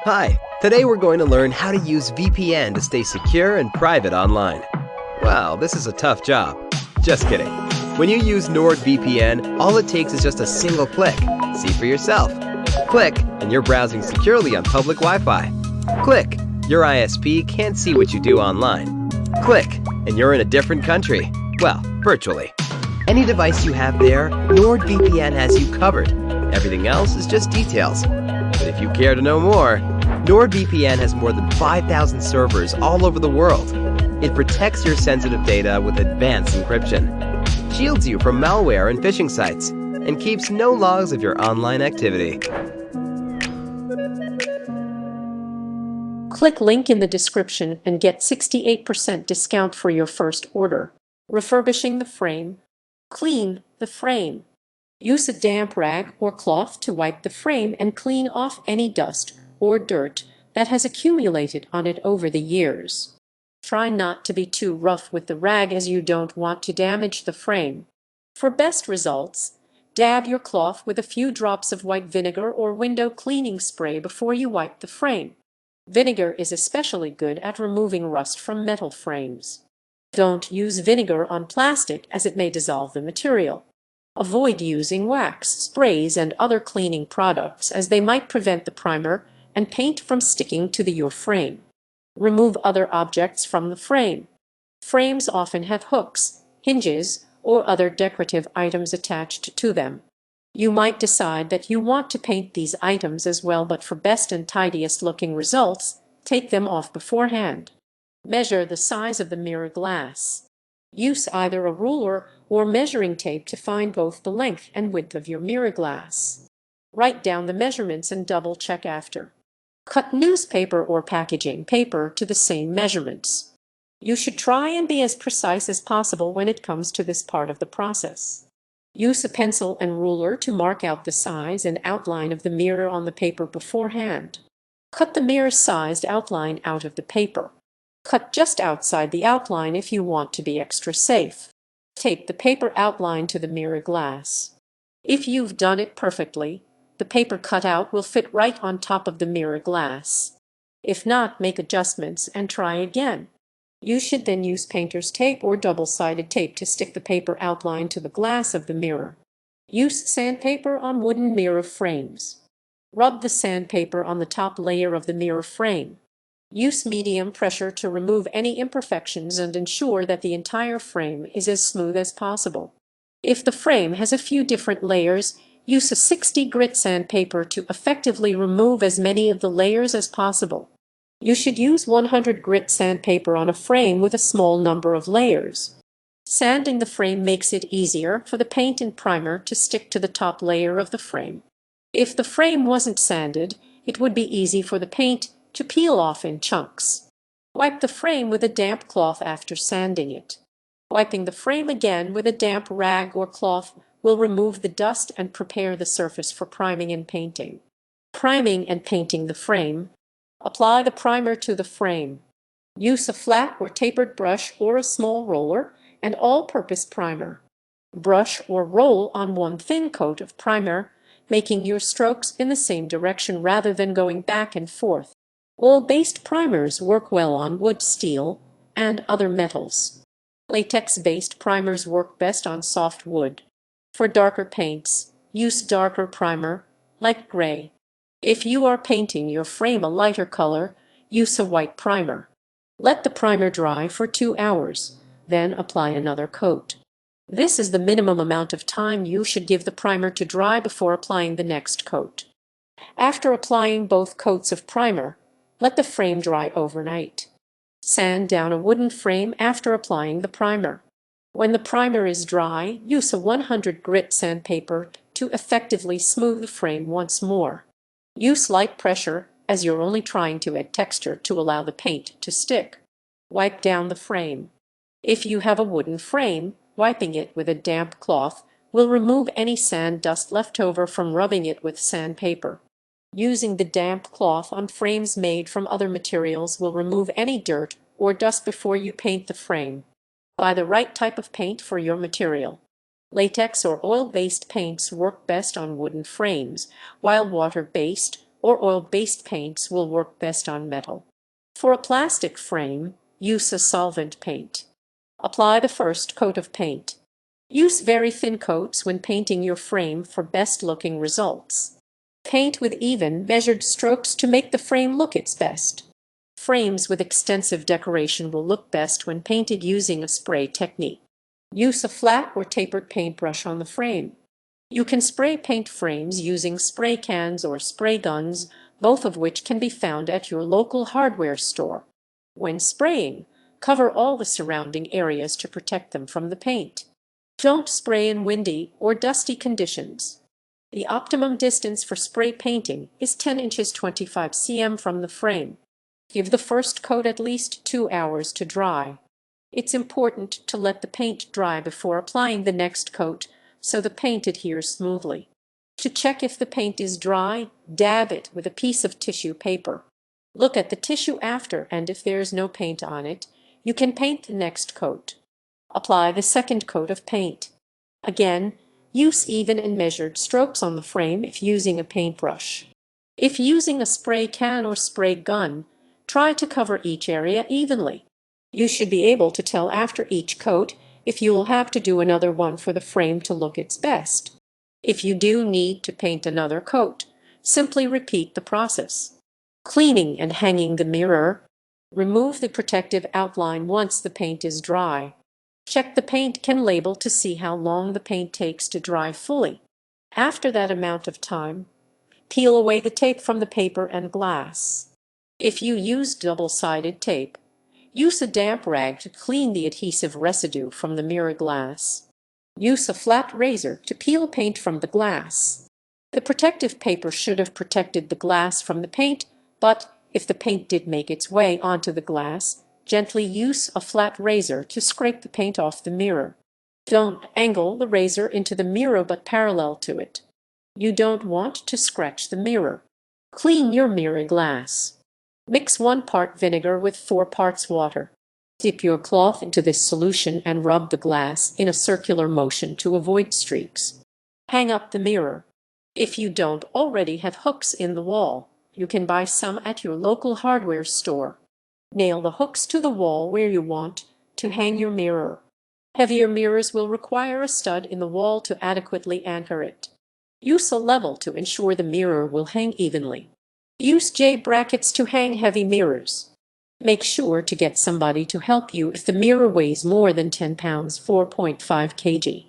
Hi, today we're going to learn how to use VPN to stay secure and private online. Wow, this is a tough job. Just kidding. When you use NordVPN, all it takes is just a single click. See for yourself. Click, and you're browsing securely on public Wi-Fi. Click, your ISP can't see what you do online. Click, and you're in a different country. Well, virtually. Any device you have there, NordVPN has you covered. Everything else is just details. But if you care to know more, NordVPN has more than 5,000 servers all over the world. It protects your sensitive data with advanced encryption, shields you from malware and phishing sites, and keeps no logs of your online activity. Click link in the description and get 68% discount for your first order. Refurbishing the frame. Clean the frame. Use a damp rag or cloth to wipe the frame and clean off any dust or dirt that has accumulated on it over the years. Try not to be too rough with the rag as you don't want to damage the frame. For best results, dab your cloth with a few drops of white vinegar or window cleaning spray before you wipe the frame. Vinegar is especially good at removing rust from metal frames. Don't use vinegar on plastic as it may dissolve the material. Avoid using wax, sprays, and other cleaning products as they might prevent the primer and paint from sticking to your frame. Remove other objects from the frame. Frames often have hooks, hinges, or other decorative items attached to them. You might decide that you want to paint these items as well, but for best and tidiest looking results, take them off beforehand. Measure the size of the mirror glass. Use either a ruler or measuring tape to find both the length and width of your mirror glass. Write down the measurements and double check after. Cut newspaper or packaging paper to the same measurements. You should try and be as precise as possible when it comes to this part of the process. Use a pencil and ruler to mark out the size and outline of the mirror on the paper beforehand. Cut the mirror-sized outline out of the paper. Cut just outside the outline if you want to be extra safe. Tape the paper outline to the mirror glass. If you've done it perfectly, the paper cutout will fit right on top of the mirror glass. If not, make adjustments and try again. You should then use painter's tape or double-sided tape to stick the paper outline to the glass of the mirror. Use sandpaper on wooden mirror frames. Rub the sandpaper on the top layer of the mirror frame. Use medium pressure to remove any imperfections and ensure that the entire frame is as smooth as possible. If the frame has a few different layers, use a 60 grit sandpaper to effectively remove as many of the layers as possible. You should use 100 grit sandpaper on a frame with a small number of layers. Sanding the frame makes it easier for the paint and primer to stick to the top layer of the frame. If the frame wasn't sanded, it would be easy for the paint to peel off in chunks. Wipe the frame with a damp cloth after sanding it. Wiping the frame again with a damp rag or cloth will remove the dust and prepare the surface for priming and painting. Priming and painting the frame. Apply the primer to the frame. Use a flat or tapered brush or a small roller and all-purpose primer. Brush or roll on one thin coat of primer, making your strokes in the same direction rather than going back and forth. Oil-based primers work well on wood, steel, and other metals. Latex-based primers work best on soft wood. For darker paints, use darker primer, like gray. If you are painting your frame a lighter color, use a white primer. Let the primer dry for 2 hours, then apply another coat. This is the minimum amount of time you should give the primer to dry before applying the next coat. After applying both coats of primer, let the frame dry overnight. Sand down a wooden frame after applying the primer. When the primer is dry, use a 100 grit sandpaper to effectively smooth the frame once more. Use light pressure as you're only trying to add texture to allow the paint to stick. Wipe down the frame. If you have a wooden frame, wiping it with a damp cloth will remove any sand dust left over from rubbing it with sandpaper. Using the damp cloth on frames made from other materials will remove any dirt or dust before you paint the frame. Buy the right type of paint for your material. Latex or oil-based paints work best on wooden frames, while water-based or oil-based paints will work best on metal. For a plastic frame, use a solvent paint. Apply the first coat of paint. Use very thin coats when painting your frame for best-looking results. Paint with even, measured strokes to make the frame look its best. Frames with extensive decoration will look best when painted using a spray technique. Use a flat or tapered paintbrush on the frame. You can spray paint frames using spray cans or spray guns, both of which can be found at your local hardware store. When spraying, cover all the surrounding areas to protect them from the paint. Don't spray in windy or dusty conditions. The optimum distance for spray painting is 10 inches 25 cm from the frame. Give the first coat at least 2 hours to dry. It's important to let the paint dry before applying the next coat so the paint adheres smoothly. To check if the paint is dry, dab it with a piece of tissue paper. Look at the tissue after, and if there is no paint on it, you can paint the next coat. Apply the second coat of paint. Again, use even and measured strokes on the frame if using a paintbrush. If using a spray can or spray gun, try to cover each area evenly. You should be able to tell after each coat if you will have to do another one for the frame to look its best. If you do need to paint another coat, simply repeat the process. Cleaning and hanging the mirror. Remove the protective outline once the paint is dry. Check the paint can label to see how long the paint takes to dry fully. After that amount of time, peel away the tape from the paper and glass. If you use double-sided tape, use a damp rag to clean the adhesive residue from the mirror glass. Use a flat razor to peel paint from the glass. The protective paper should have protected the glass from the paint, but if the paint did make its way onto the glass, gently use a flat razor to scrape the paint off the mirror. Don't angle the razor into the mirror but parallel to it. You don't want to scratch the mirror. Clean your mirror glass. Mix 1 part vinegar with 4 parts water. Dip your cloth into this solution and rub the glass in a circular motion to avoid streaks. Hang up the mirror. If you don't already have hooks in the wall, you can buy some at your local hardware store. Nail the hooks to the wall where you want to hang your mirror. Heavier mirrors will require a stud in the wall to adequately anchor it. Use a level to ensure the mirror will hang evenly. Use J-brackets to hang heavy mirrors. Make sure to get somebody to help you if the mirror weighs more than 10 pounds, 4.5 kg.